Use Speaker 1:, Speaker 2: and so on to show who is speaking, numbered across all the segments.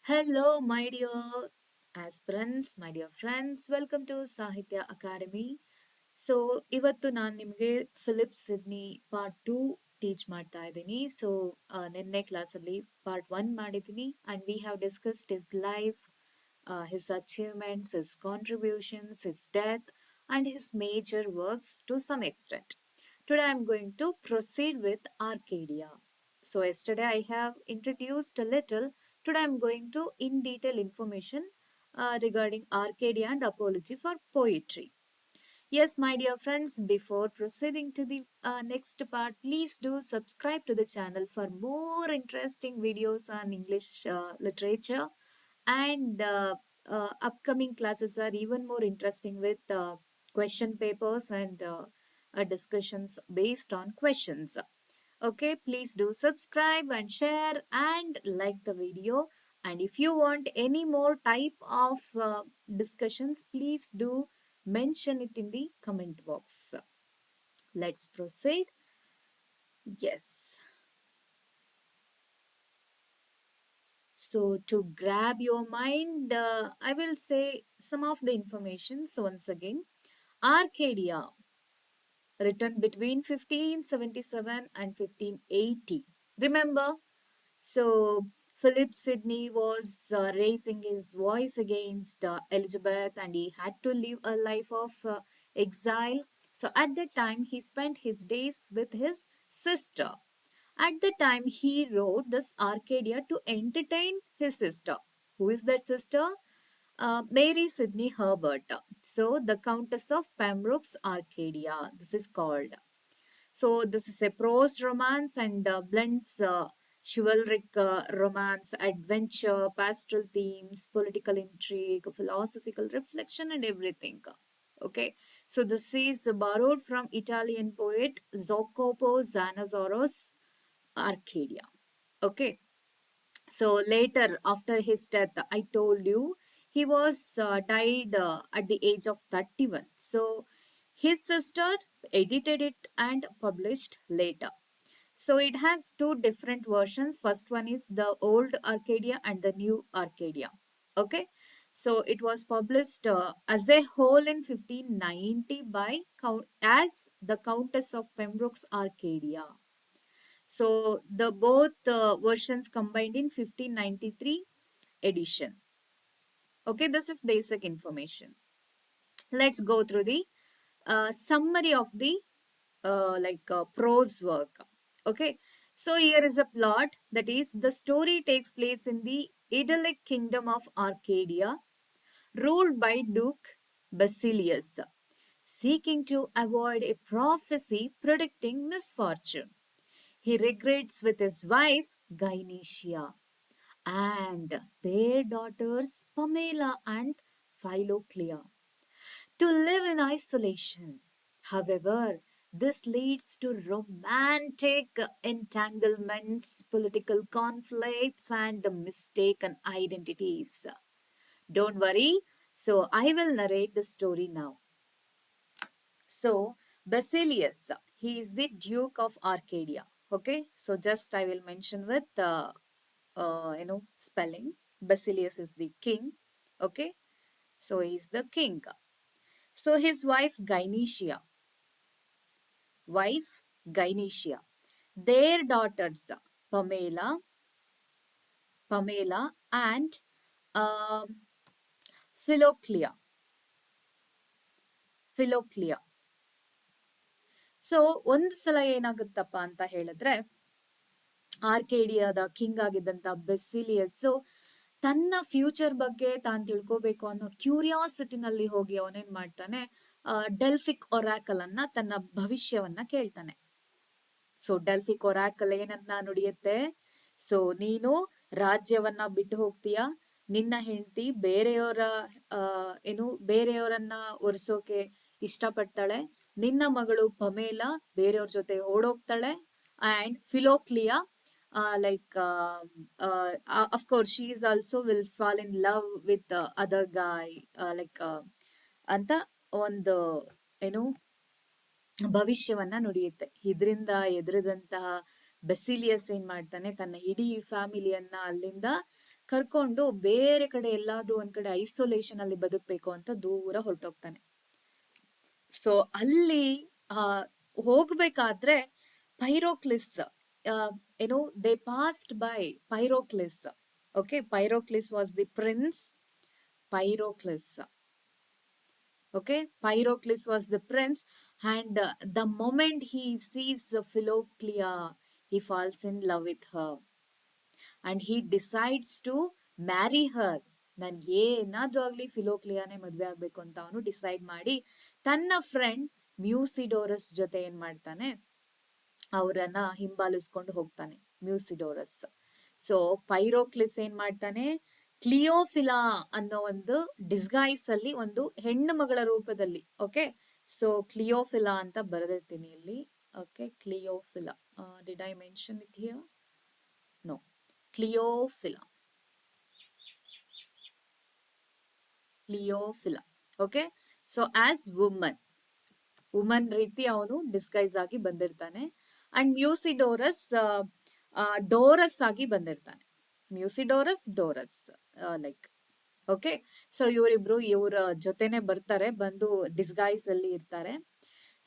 Speaker 1: Hello, my dear aspirants, my dear friends. Welcome to Sahithya Academy. So ಇವತ್ತು ನಾನು ನಿಮಗೆ Philip Sydney part 2 teach ಮಾಡ್ತಾ ಇದ್ದೀನಿ. So ನಿನ್ನೆ ಕ್ಲಾಸಲ್ಲಿ ಪಾರ್ಟ್ 1 ಮಾಡಿದ್ದೀನಿ and we have discussed his life, his achievements, his contributions, his death, and his major works to some extent. Today I'm going to proceed with Arcadia. So yesterday I have introduced a little. Today I'm going to in detail information regarding Arcadia and apology for poetry. Yes, my dear friends, before proceeding to the next part, please do subscribe to the channel for more interesting videos on English literature. And upcoming classes are even more interesting with question papers and discussions based on questions. Okay, please do subscribe and share and like the video. And if you want any more type of discussions, please do mention it in the comment box. Let's proceed. Yes. So to grab your mind, I will say some of the information. So once again, Arcadia, written between 1577 and 1580. Remember, so Philip Sidney was raising his voice against Elizabeth, and he had to live a life of exile. So at that time, he spent his days with his sister. At the time, he wrote this Arcadia to entertain his sister. Who is that sister? Mary Sidney Herbert. So, the Countess of Pembroke's Arcadia. This is called. So this is a prose romance and blends chivalric romance, adventure, pastoral themes, political intrigue, philosophical reflection, and everything. Okay, so this is borrowed from Italian poet Jacopo Zanazzaro's Arcadia. Okay, so later, after his death, I told you he was died at the age of 31. So his sister edited it and published later. So it has two different versions. First one is the old Arcadia and the new Arcadia. Okay. So it was published as a whole in 1590 by as the Countess of Pembroke's Arcadia. So the both versions combined in 1593 edition. Okay, this is basic information. Let's go through the summary of the prose work. Okay, so here is a plot, that is the story takes place in the idyllic kingdom of Arcadia, ruled by Duke Basilius, seeking to avoid a prophecy predicting misfortune. He regrets with his wife Gynecia and their daughters Pamela and Philoclea to live in isolation. However, this leads to romantic entanglements, political conflicts, and mistaken identities. Don't worry, so I will narrate the story now. So, Basilius, he is the Duke of Arcadia. Okay, so just I will mention with spelling. Basilius is the king. Okay, so he is the king. So his wife Gynecia, their daughters Pamela, Pamela and um, Philoclea, Philoclea. So ಒಂದು ಸಲ ಏನಾಗುತ್ತಪ್ಪ ಅಂತ ಹೇಳಿದ್ರೆ ಆರ್ಕೇಡಿಯಾದ king ಆಗಿದ್ದಂತ ಬೆಸಿಲಿಯಸ್ ತನ್ನ future ಬಗ್ಗೆ ತಾನು ತಿಳ್ಕೋಬೇಕು ಅನ್ನೋ ಕ್ಯೂರಿಯಾಸಿಟಿನಲ್ಲಿ ಹೋಗಿ ಅವನೇನ್ ಮಾಡ್ತಾನೆ, ಡೆಲ್ಫಿಕ್ ಒರಾಕಲ್ ಅನ್ನ ತನ್ನ ಭವಿಷ್ಯವನ್ನ ಕೇಳ್ತಾನೆ. ಸೊ ಡೆಲ್ಫಿಕ್ ಒರಾಕಲ್ ಏನನ್ನ ನುಡಿಯುತ್ತೆ, ಸೊ ನೀನು ರಾಜ್ಯವನ್ನ ಬಿಟ್ಟು ಹೋಗ್ತೀಯ, ನಿನ್ನ ಹೆಂಡತಿ ಬೇರೆಯವರನ್ನ ಒರೆಸೋಕೆ ಇಷ್ಟಪಡ್ತಾಳೆ, ನಿನ್ನ ಮಗಳು ಪಮೇಲಾ ಬೇರೆಯವ್ರ ಜೊತೆ ಓಡೋಗ್ತಾಳೆ, and ಫಿಲೋಕ್ಲಿಯಾ of course she is also will fall in love with the other guy, ಅಂತ ಒಂದು ಏನು ಭವಿಷ್ಯವನ್ನ ನುಡಿಯುತ್ತೆ. ಇದರಿಂದ ಎದುರಿದಂತಹ ಬೆಸಿಲಿಯಸ್ ಏನ್ ಮಾಡ್ತಾನೆ, ತನ್ನ ಇಡೀ ಫ್ಯಾಮಿಲಿಯನ್ನ ಅಲ್ಲಿಂದ ಕರ್ಕೊಂಡು ಬೇರೆ ಕಡೆ ಎಲ್ಲಾದ್ರೂ ಒಂದ್ ಕಡೆ ಐಸೋಲೇಷನ್ ಅಲ್ಲಿ ಬದುಕ್ಬೇಕು ಅಂತ ದೂರ ಹೊರಟೋಗ್ತಾನೆ. ಸೊ ಅಲ್ಲಿ ಆ ಹೋಗ್ಬೇಕಾದ್ರೆ ಪೈರೋಕ್ಲಿಸ್, ಏನು, they passed by Pyrocles. Okay, Pyrocles was the prince. Pyrocles, okay, Pyrocles was the prince, and the moment he sees Philoclea, he falls in love with her and he decides to marry her. ನನ್ ಏನಾದ್ರೂ ಆಗ್ಲಿ ಫಿಲೋಕ್ಲಿಯಾನೇ ಮದ್ವೆ ಆಗ್ಬೇಕು ಅಂತ ಅವನು decide ಮಾಡಿ ತನ್ನ friend ಮ್ಯೂಸಿಡೋರಸ್ ಜೊತೆ ಏನ್ ಮಾಡ್ತಾನೆ, ಅವರನ್ನ ಹಿಂಬಾಲಿಸ್ಕೊಂಡು ಹೋಗ್ತಾನೆ, ಮ್ಯೂಸಿಡೋರಸ್. ಸೊ ಪೈರೋಕ್ಲಿಸ್ ಏನ್ ಮಾಡ್ತಾನೆ, ಕ್ಲಿಯೋಫಿಲಾ ಅನ್ನೋ ಒಂದು ಡಿಸ್ಗೈಸ್ ಅಲ್ಲಿ, ಒಂದು ಹೆಣ್ಣು ಮಗಳ ರೂಪದಲ್ಲಿ, ಓಕೆ, ಸೊ ಕ್ಲಿಯೋಫಿಲಾ ಅಂತ ಬರೆದಿರ್ತೀನಿ ಇಲ್ಲಿ. Okay, Cleophila, did I mention it here? No, Cleophila, Cleophila. Okay, so as woman ರೀತಿ ಅವನು ಡಿಸ್ಗೈಸ್ ಆಗಿ ಬಂದಿರ್ತಾನೆ. ಅಂಡ್ ಮ್ಯೂಸಿಡೋರಸ್ ಡೋರಸ್ ಆಗಿ ಬಂದಿರ್ತಾನೆ. Musidorus Dorus, like, okay. So ಇವರಿಬ್ರು ಇವರ ಜೊತೆನೆ ಬರ್ತಾರೆ, ಬಂದು ಡಿಸ್ಗೈಸ್ ಅಲ್ಲಿ ಇರ್ತಾರೆ.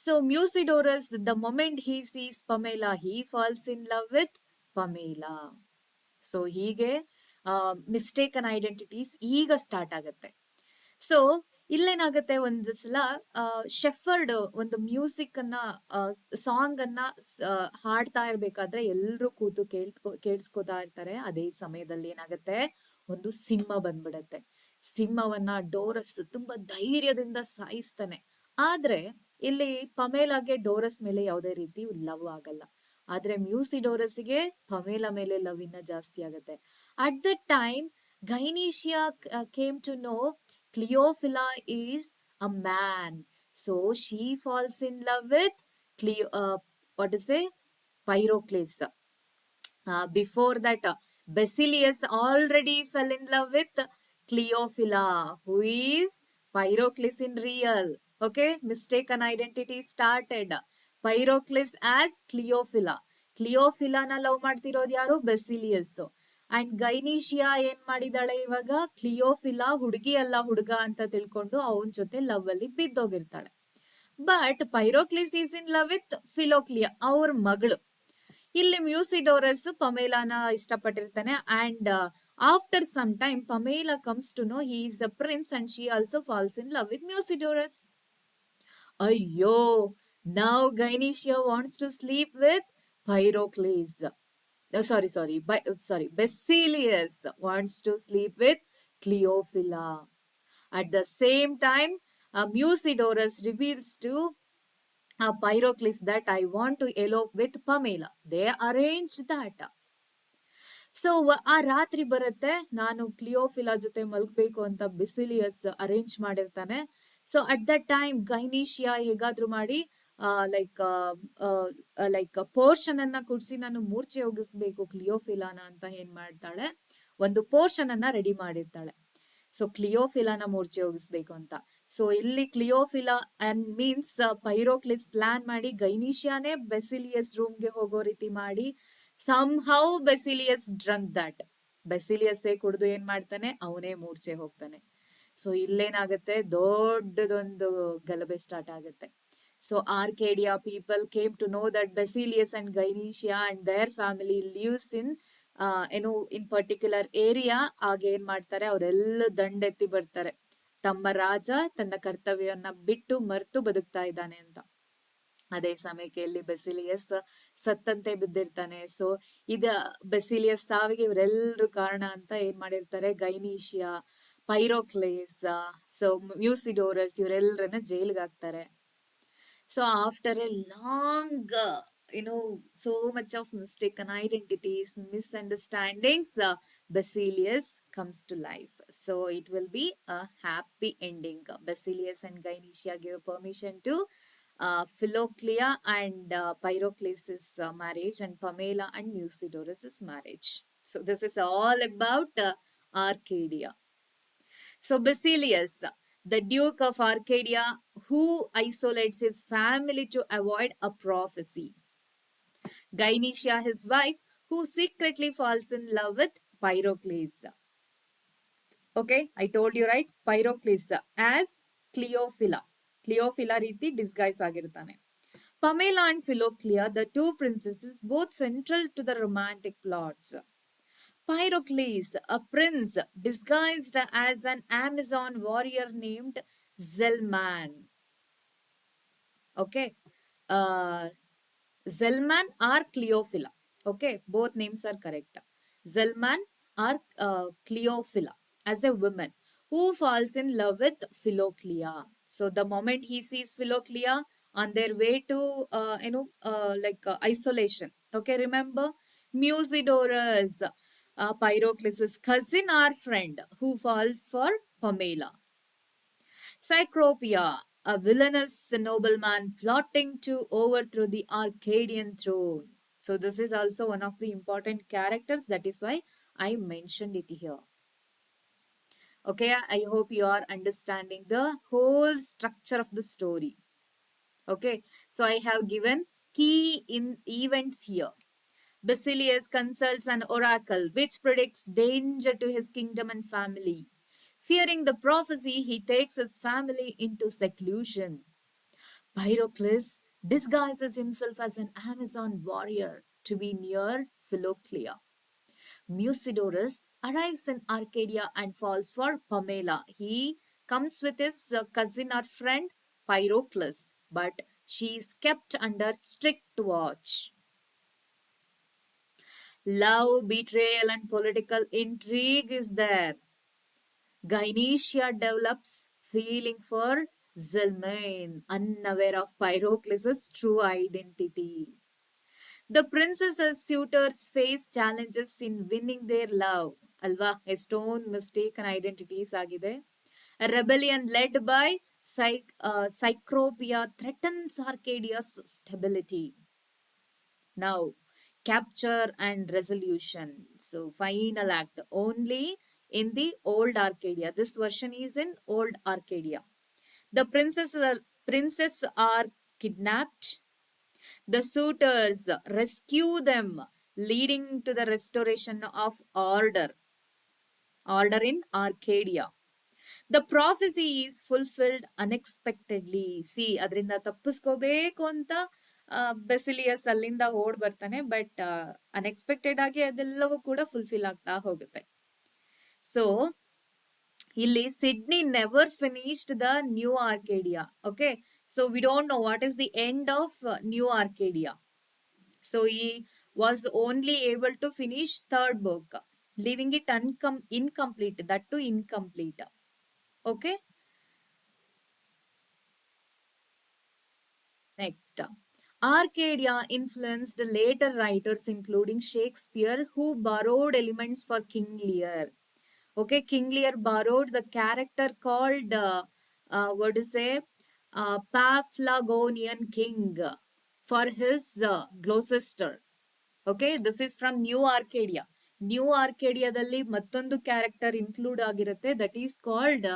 Speaker 1: So Musidorus, the moment he sees Pamela, he falls in love with Pamela. So ಹೀಗೆ ಮಿಸ್ಟೇಕನ್ ಐಡೆಂಟಿಟೀಸ್ ಈಗ ಸ್ಟಾರ್ಟ್ ಆಗತ್ತೆ. ಸೊ ಇಲ್ಲೇನಾಗತ್ತೆ, ಒಂದು ಸಲ ಶೆಫರ್ಡ್ ಒಂದು ಮ್ಯೂಸಿಕ್ ಅನ್ನ, ಸಾಂಗ್ ಅನ್ನ ಹಾಡ್ತಾ ಇರ್ಬೇಕಾದ್ರೆ ಎಲ್ರು ಕೂತು ಕೇಳಿಸ್ಕೊತಾ ಇರ್ತಾರೆ. ಅದೇ ಸಮಯದಲ್ಲಿ ಏನಾಗತ್ತೆ, ಒಂದು ಸಿಂಹ ಬಂದ್ಬಿಡತ್ತೆ. ಸಿಂಹವನ್ನ ಡೋರಸ್ ತುಂಬಾ ಧೈರ್ಯದಿಂದ ಸಾಯಿಸ್ತಾನೆ. ಆದ್ರೆ ಇಲ್ಲಿ ಪಮೇಲಾಗೆ ಡೋರಸ್ ಮೇಲೆ ಯಾವುದೇ ರೀತಿ ಲವ್ ಆಗಲ್ಲ. ಆದ್ರೆ ಮ್ಯೂಸಿಡೋರಸ್ಗೆ ಪಮೇಲಾ ಮೇಲೆ ಲವ್ ಇನ್ನ ಜಾಸ್ತಿ ಆಗತ್ತೆ. At the time Gynecia came to know Cleophila is a man, so she falls in love with what to say, Pyrocles. Before that, Basilius already fell in love with Cleophila, who is Pyrocles in real. Okay, mistaken identity started. Pyrocles as Cleophila. Cleophila na love ಮಾಡ್ತಿರೋದು ಯಾರು, ಬೆಸಿಲಿಯಸ್. And ಗೈನೀಶಿಯಾ ಏನ್ ಮಾಡಿದಾಳೆ ಇವಾಗ, ಕ್ಲಿಯೋಫಿಲಾ ಹುಡುಗಿ ಅಲ್ಲ ಹುಡುಗ ಅಂತ ತಿಳ್ಕೊಂಡು ಅವನ ಜೊತೆ ಲವ್ ಅಲ್ಲಿ ಬಿದ್ದೋಗಿರ್ತಾಳೆ. But Pyrocles is in love with Philoclea, ಅವ್ರ ಮಗಳು. ಇಲ್ಲಿ ಮ್ಯೂಸಿಡೋರಸ್ ಪಮೇಲಾನ ಇಷ್ಟಪಟ್ಟಿರ್ತಾನೆ. And after some time Pamela comes to know he is the prince and she also falls in love with Musidorus. ಅಯ್ಯೋ, now Gynecia wants to sleep with Pyrocles. Basilius wants to sleep with Cleophila. At the same time, Musidorus reveals to Pyrocles that I want to elope with Pamela. They arranged that. So ಆ ರಾತ್ರಿ ಬರುತ್ತೆ, ನಾನು Cleophila ಜೊತೆ ಮಲ್ಗಬೇಕು ಅಂತ Basilius arrange ಮಾಡಿರ್ತಾನೆ. So at the time Gynecia ಹೇಗಾದ್ರೂ ಮಾಡಿ ಲೈಕ್ ಪೋರ್ಷನ್ ಅನ್ನ ಕುಡ್ಸಿ ನಾನು ಮೂರ್ಛೆ ಹೋಗಿಸ್ಬೇಕು ಕ್ಲಿಯೋಫಿಲಾನ ಅಂತ ಏನ್ ಮಾಡ್ತಾಳೆ, ಒಂದು ಪೋರ್ಷನ್ ಅನ್ನ ರೆಡಿ ಮಾಡಿರ್ತಾಳೆ. ಸೊ ಕ್ಲಿಯೋಫಿಲಾನ ಮೂರ್ಛೆ ಹೋಗಿಸ್ಬೇಕು ಅಂತ. ಸೊ ಇಲ್ಲಿ ಕ್ಲಿಯೋಫಿಲಾ ಅಂಡ್ ಮೀನ್ಸ್ ಪೈರೋಕ್ಲಿಸ್ ಪ್ಲಾನ್ ಮಾಡಿ ಗೈನೀಶಿಯಾನೇ ಬೆಸಿಲಿಯಸ್ ರೂಮ್ಗೆ ಹೋಗೋ ರೀತಿ ಮಾಡಿ, somehow Basilius drunk that. Basilius ಕುಡಿದು ಏನ್ ಮಾಡ್ತಾನೆ, ಅವನೇ ಮೂರ್ಛೆ ಹೋಗ್ತಾನೆ. ಸೊ ಇಲ್ಲೇನಾಗತ್ತೆ, ದೊಡ್ಡದೊಂದು ಗಲಭೆ ಸ್ಟಾರ್ಟ್ ಆಗುತ್ತೆ. So Arcadia people came to know that Basilius and Gynecia and their family lives in in particular area. ಆಗ ಏನ್ ಮಾಡ್ತಾರೆ, ಅವರೆಲ್ಲ ದಂಡೆತ್ತಿ ಬರ್ತಾರೆ, ತಮ್ಮ ರಾಜ ತನ್ನ ಕರ್ತವ್ಯವನ್ನ ಬಿಟ್ಟು ಮರ್ತು ಬದುಕ್ತಾ ಇದ್ದಾನೆ ಅಂತ. ಅದೇ ಸಮಯಕ್ಕೆ ಇಲ್ಲಿ ಬೆಸಿಲಿಯಸ್ ಸತ್ತಂತೆ ಬಿದ್ದಿರ್ತಾನೆ. ಸೊ ಇದ ಬೆಸಿಲಿಯಸ್ ಸಾವಿಗೆ ಇವರೆಲ್ಲರೂ ಕಾರಣ ಅಂತ ಏನ್ ಮಾಡಿರ್ತಾರೆ, ಗೈನೀಶಿಯಾ, ಪೈರೋಕ್ಲೇಸ್, ಸೊ ಮ್ಯೂಸಿಡೋರಸ್ ಇವರೆಲ್ಲರನ್ನ ಜೈಲ್ಗೆ ಹಾಕ್ತಾರೆ. So after A long so much of mistaken identities, misunderstandings, Basilius comes to life. So it will be a happy ending. Basilius and Gynecea give permission to Philoclea and Pyrocles' marriage, and Pamela and Musidorus' marriage. So this is all about Arcadia. So Basilius, the Duke of Arcadia, who isolates his family to avoid a prophecy. Gynecea, his wife, who secretly falls in love with Pyrocles. Okay, I told you right. Pyrocles as Cleophila. Cleophila ರೀತಿ disguise ಆಗಿರ್ತಾನೆ. Pamela and Philoclea, the two princesses, both central to the romantic plots. Pyrocles, a prince disguised as an Amazon warrior named Zelman. Okay. Uh, Zelman or Cleophila. Okay, both names are correct. Zelman or Cleophila as a woman who falls in love with Philoclea. So the moment he sees Philoclea on their way to isolation. Okay, remember Musidorus, Pyrocles' cousin or friend who falls for Pamela. Cycropia, a villainous nobleman plotting to overthrow the Arcadian throne. So, this is also one of the important characters. That is why I mentioned it here. Okay, I hope you are understanding the whole structure of the story. Okay, so I have given key in events here. Basilius consults an oracle which predicts danger to his kingdom and family. Fearing the prophecy, he takes his family into seclusion. Pyrocles disguises himself as an Amazon warrior to be near Philoclea. Musidorus arrives in Arcadia and falls for Pamela. He comes with his cousin or friend Pyrocles, but she is kept under strict watch. Love, betrayal, and political intrigue is there. Gynecia develops feeling for Zelmane, unaware of Pyrocles' true identity. The princess's suitors face challenges in winning their love. Alva, a stone mistaken identities agide. A rebellion led by Cycropia threatens Arcadia's stability. Now, capture and resolution. So, final act only in the old Arcadia. This version is in old Arcadia. The princess are kidnapped. The suitors rescue them, leading to the restoration of order in Arcadia. The prophecy is fulfilled unexpectedly. C ಅದರಿಂದ ತಪ್ಪಿಸ್ಕೋಬೇಕು ಅಂತ ಬೆಸಿಲಿಯಸ್ ಅಲ್ಲಿಂದ ಓಡ್ ಬರ್ತಾನೆ but unexpected ಆಗಿ ಅದೆಲ್ಲವೂ ಕೂಡ fulfil ಆಗ್ತಾ ಹೋಗುತ್ತೆ. ಸೊ ಇಲ್ಲಿ Sidney never finished the New Arcadia. Okay, so we don't know what is the end of New Arcadia. So he was only able to finish third book, leaving it incomplete, that too incomplete. Okay. Next, Arcadia influenced later writers, including Shakespeare, who borrowed elements for King Lear. Okay, King Lear borrowed the character called, what to say, Paphlagonian king for his Gloucester. Okay, this is from New Arcadia. New ಆರ್ಕೇಡಿಯಾದಲ್ಲಿ ಮತ್ತೊಂದು character include ಆಗಿರುತ್ತೆ, that is called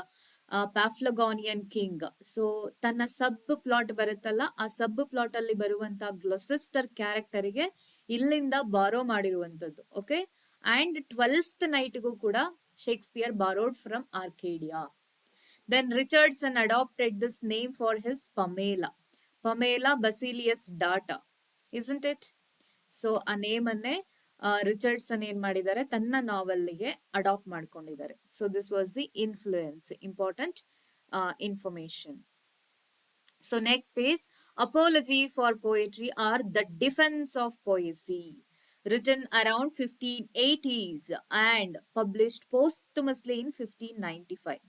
Speaker 1: Paphlagonian king. So ತನ್ನ ಸಬ್ plot ಬರುತ್ತಲ್ಲ, ಆ ಸಬ್ plot ಅಲ್ಲಿ ಬರುವಂತಹ ಗ್ಲೊಸೆಸ್ಟರ್ ಕ್ಯಾರೆಕ್ಟರ್ಗೆ ಇಲ್ಲಿಂದ ಬಾರೋ ಮಾಡಿರುವಂತದ್ದು. ಓಕೆ, ಅಂಡ್ 12th ನೈಟ್ಗೂ ಕೂಡ Shakespeare borrowed from Arcadia. Then Richardson adopted this name for his Pamela. Pamela Basilius' daughter, isn't it? So ಆ ನೇಮ್ ಅನ್ನೇ ರಿಚರ್ಡ್ಸನ್ ಏನ್ ಮಾಡಿದ್ದಾರೆ, ತನ್ನ ನಾವೆಲ್ಗೆ ಅಡಾಪ್ಟ್ ಮಾಡ್ಕೊಂಡಿದ್ದಾರೆ. So this was the influence, important information. So next is Apology for Poetry or the Defence of Poesy, written around 1580s and published posthumously in 1595.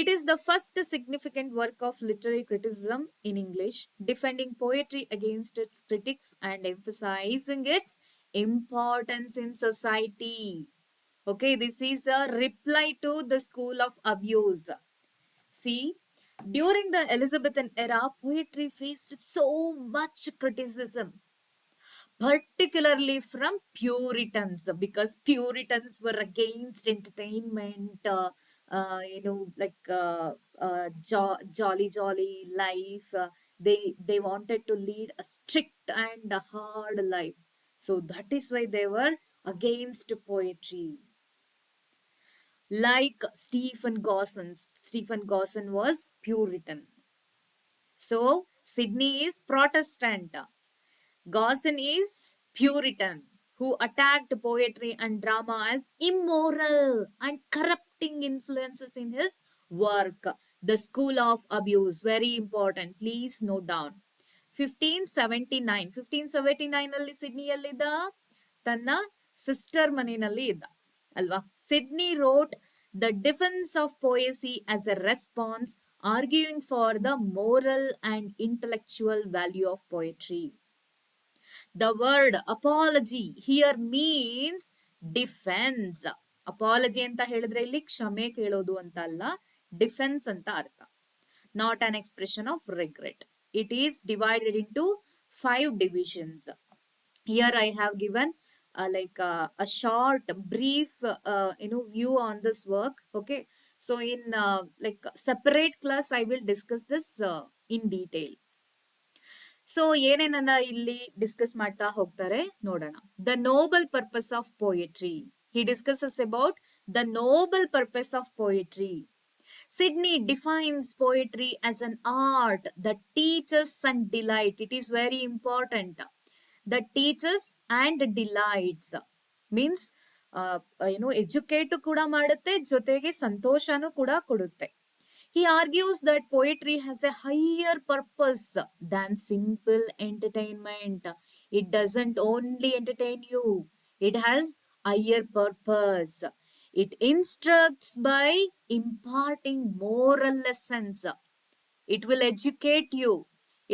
Speaker 1: It is the first significant work of literary criticism in English, defending poetry against its critics and emphasizing its importance in society. Okay, this is a reply to the school of abuse. See, during the Elizabethan era, poetry faced so much criticism, particularly from Puritans, because Puritans were against entertainment, jolly life. They wanted to lead a strict and a hard life. So that is why they were against poetry. like Stephen Gossen's. Stephen Gossen was Puritan. So Sydney is Protestant. Gosson is Puritan, who attacked poetry and drama as immoral and corrupting influences in his work. The school of abuse, very important. Please note down. 1579 ಅಲ್ಲಿ ಸಿಡ್ನಿಯಲ್ಲಿದ್ದ ತನ್ನ sister ಮನೆಯಲ್ಲಿ ಇದ್ದ ಅಲ್ವಾ Sidney wrote the Defence of Poesy as a response arguing for the moral and intellectual value of poetry. The word apology here means defense. Apology ಅಂತ ಹೇಳಿದ್ರೆ ಇಲ್ಲಿ ಕ್ಷಮೆ ಕೇಳೋದು ಅಂತ ಅಲ್ಲ, ಡಿಫೆನ್ಸ್ ಅಂತ ಅರ್ಥ. Not an expression of regret. It is divided into 5 divisions. Here I have given a short brief view on this work. Okay, so in separate class I will discuss this in detail. So ಏನೇನನ್ನ ಇಲ್ಲಿ discuss ಮಾಡ್ತಾ ಹೋಗ್ತಾರೆ ನೋಡೋಣ. The noble purpose of poetry. He discusses about the noble purpose of poetry. Sidney defines poetry as an art that teaches and delights. It is very important. That teaches and delights. Means, educate ಕೂಡ ಮಾಡುತ್ತೆ, ಜೊತೆಗೆ ಸಂತೋಷನೂ ಕೂಡ ಕೊಡುತ್ತೆ. He argues that poetry has a higher purpose than simple entertainment. It doesn't only entertain you, it has higher purpose. It instructs by imparting moral lessons. It will educate you.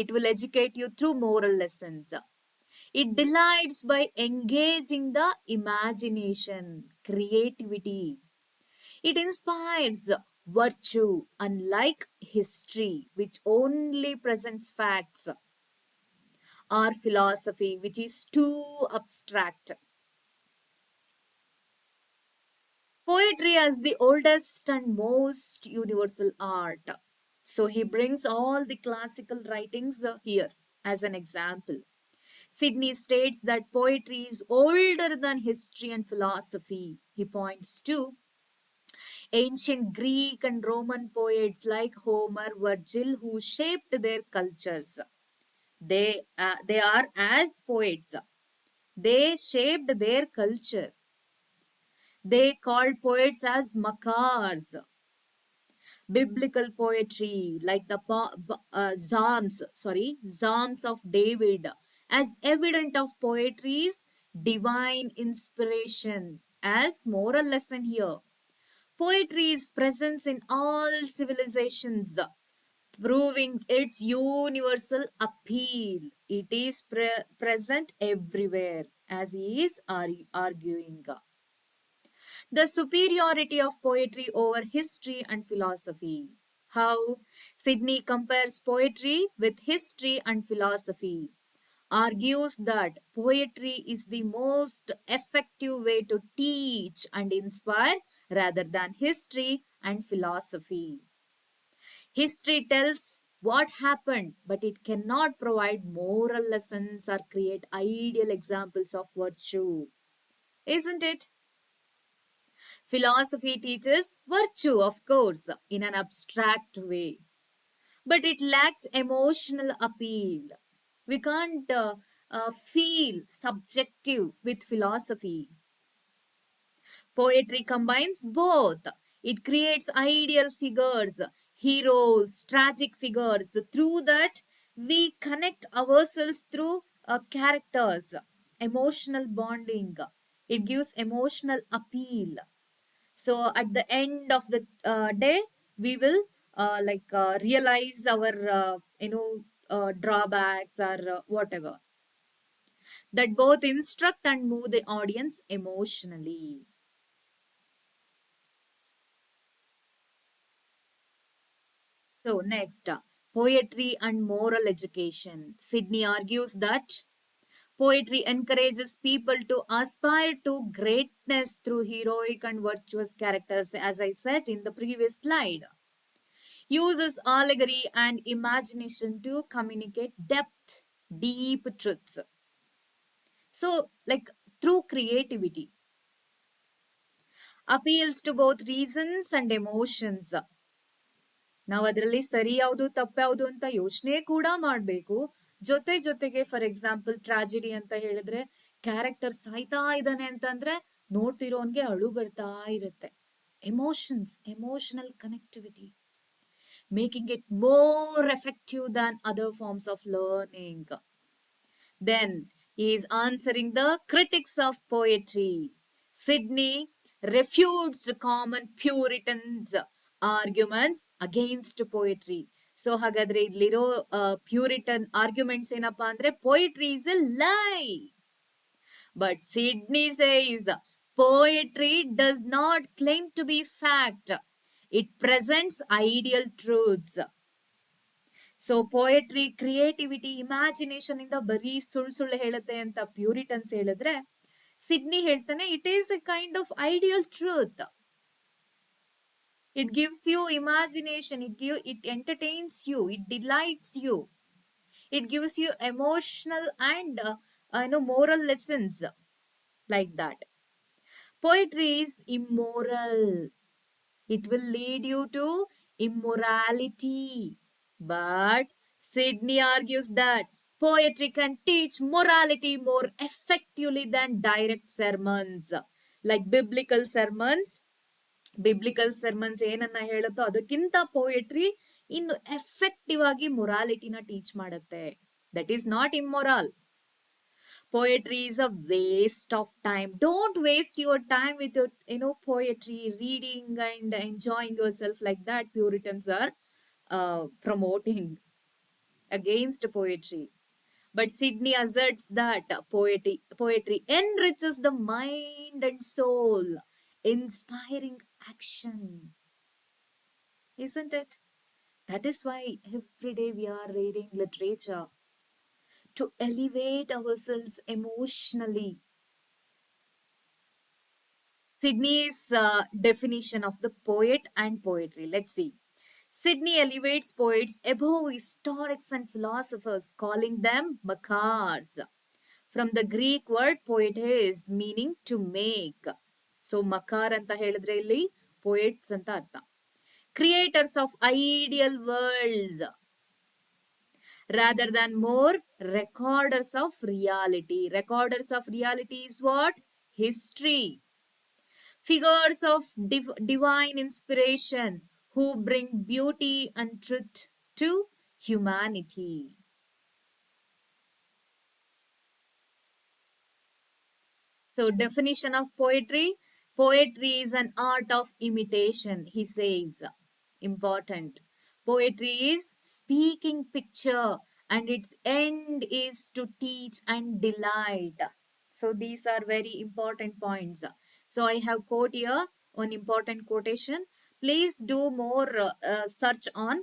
Speaker 1: It will educate you through moral lessons. It delights by engaging the imagination, creativity. It inspires virtue, unlike history, which only presents facts, or philosophy, which is too abstract. Poetry as the oldest and most universal art. So he brings all the classical writings here as an example. Sidney states that poetry is older than history and philosophy. He points to ancient Greek and Roman poets like Homer, Virgil, who shaped their cultures. They are as poets. They shaped their culture. They called poets as makars. Biblical poetry like the Psalms of David, as evident of poetry's divine inspiration, as moral lesson here. Poetry is present in all civilizations, proving its universal appeal. It is present everywhere, as he is arguing. The superiority of poetry over history and philosophy. How Sidney compares poetry with history and philosophy. Argues that poetry is the most effective way to teach and inspire rather than history and philosophy. History tells what happened, but it cannot provide moral lessons or create ideal examples of virtue. Isn't it? Philosophy teaches virtue, of course, in an abstract way, but it lacks emotional appeal. We can't feel subjective with philosophy. Poetry combines both. It creates ideal figures, heroes, tragic figures. Through that, we connect ourselves through characters, emotional bonding. It gives emotional appeal. So at the end of the day, we will realize our drawbacks or whatever that both instruct and move the audience emotionally. So next, poetry and moral education. Sidney argues that poetry encourages people to aspire to greatness through heroic and virtuous characters, as I said in the previous slide. Uses allegory and imagination to communicate depth, deep truths. So, like through creativity. appeals to both reasons and emotions. ನಾವು ಅದರಲ್ಲಿ ಸರಿ ಯಾವುದು ತಪ್ಪು ಯಾವುದು ಅಂತ ಯೋಚನೆ ಕೂಡ ಮಾಡ್ಬೇಕು. ಜೊತೆಗೆ ಫಾರ್ ಎಕ್ಸಾಂಪಲ್ ಟ್ರಾಜಿಡಿ ಅಂತ ಹೇಳಿದ್ರೆ ಕ್ಯಾರೆಕ್ಟರ್ ಸಾಯ್ತಾ ಇದ್ದಾನೆ ಅಂತಂದ್ರೆ ನೋಡ್ತಿರೋನ್ಗೆ ಅಳು ಬರ್ತಾ ಇರುತ್ತೆ. Emotional connectivity, making it more effective than other forms of learning. Then he is answering the critics of poetry. Sidney refutes common Puritans' arguments against poetry. So ಹಾಗಾದ್ರೆ ಇಲ್ಲಿರೋ ಪ್ಯೂರಿಟನ್ ಆರ್ಗ್ಯುಮೆಂಟ್ಸ್ ಏನಪ್ಪಾ ಅಂದ್ರೆ poetry is a lie. But Sidney says poetry does not claim to be fact. It presents ideal truths. So poetry, creativity, imagination ಇಂದ ಬರೀ ಸುಳ್ಳು ಹೇಳುತ್ತೆ ಅಂತ Puritans ಹೇಳಿದ್ರೆ, ಸಿಡ್ನಿ ಹೇಳ್ತಾನೆ it is a kind of ideal truth. It gives you imagination, it entertains you, it delights you, it gives you emotional and moral lessons like that. Poetry is immoral. It will lead you to immorality. But Sidney argues that poetry can teach morality more effectively than direct sermons. Like biblical sermons ಏನನ್ನ ಹೇಳುತ್ತೋ ಅದಕ್ಕಿಂತ poetry ಇನ್ನು effective ಆಗಿ ಮೊರಾಲಿಟಿನ teach ಮಾಡುತ್ತೆ. That is not immoral. Poetry is a waste of time. Don't waste your time with your poetry, reading and enjoying yourself like that. Puritans are promoting against poetry. But Sidney asserts that poetry enriches the mind and soul, inspiring action. Isn't it? That is why every day we are reading literature to elevate ourselves emotionally. Sidney's definition of the poet and poetry. Let's see. Sidney elevates poets above historians and philosophers, calling them makars. From the Greek word poetes, meaning to make. So makar anta helidre illi poets anta artha. Creators of ideal worlds rather than more recorders of reality. Recorders of reality is what? History. Figures of divine inspiration who bring beauty and truth to humanity. So definition of poetry. Poetry is an art of imitation, he says. Important. Poetry is speaking picture and its end is to teach and delight. So these are very important points. So I have quote here, one important quotation. Please do more search on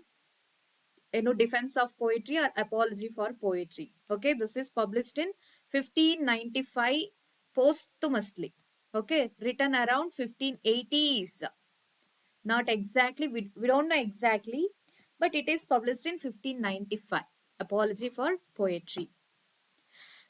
Speaker 1: defense of poetry or apology for poetry. Okay, this is published in 1595 posthumously. Okay, written around 1580s. Not exactly, we don't know exactly, but it is published in 1595. Apology for poetry.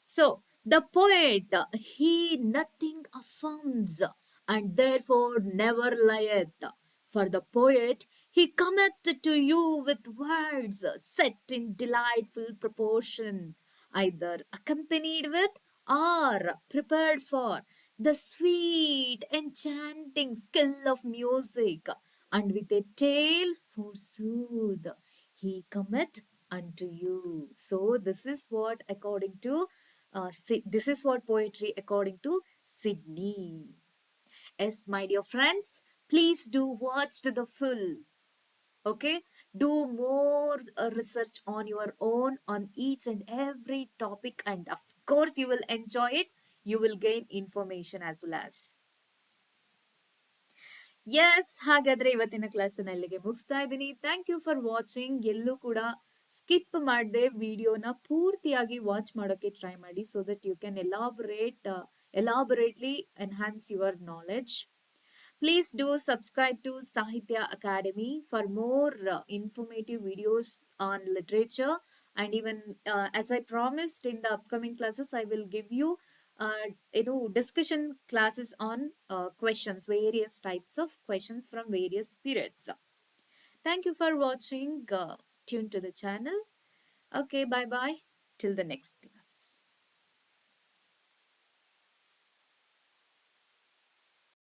Speaker 1: So, the poet, he nothing affirms and therefore never lieth. For the poet, he cometh to you with words set in delightful proportion, either accompanied with or prepared for the sweet enchanting skill of music, and with a tale forsooth, he cometh unto you. So this is what according to this is what poetry according to Sidney. Yes, my dear friends, please do watch to the full. Okay, do more research on your own on each and every topic, and of course you will enjoy it. You will gain information as well as. Yes, ಹಾಗಾದ್ರೆ ಇವತ್ತಿನ ಕ್ಲಾಸನ್ನ ಇಲ್ಲಿಗೆ ಮುಗಿಸ್ತಾ ಇದ್ದೀನಿ. Thank you for watching. ಎಲ್ಲೂ ಕೂಡ skip ಮಾಡದೆ ವಿಡಿಯೋನ ಪೂರ್ತಿಯಾಗಿ ವಾಚ್ ಮಾಡೋಕೆ ಟ್ರೈ ಮಾಡಿ, so that you can elaborately enhance your knowledge. Please do subscribe to Sahithya Academy for more informative videos on literature, and even as I promised in the upcoming classes, I will give you discussion classes on questions, various types of questions from various periods. Thank you for watching. Tune to the channel. Okay, bye bye. Till the next class.